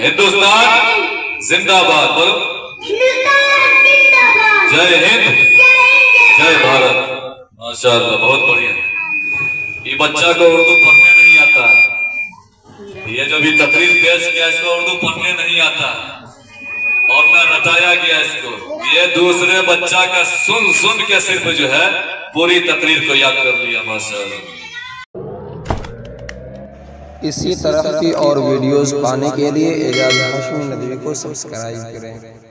हिंदुस्तान जिंदाबाद। बोलो जय हिंद जय भारत। माशाअल्लाह बहुत बढ़िया। ये बच्चा को उर्दू पढ़ने नहीं आता, ये जो भी तकरीर पेश किया इसको उर्दू पढ़ने नहीं आता और मैं रटाया गया इसको। ये दूसरे बच्चा का सुन सुन के सिर्फ जो है पूरी तकरीर को याद कर लिया। माशाअल्लाह। इसी तरह की और वीडियोस पाने के लिए हाशमी को सब्सक्राइब करें।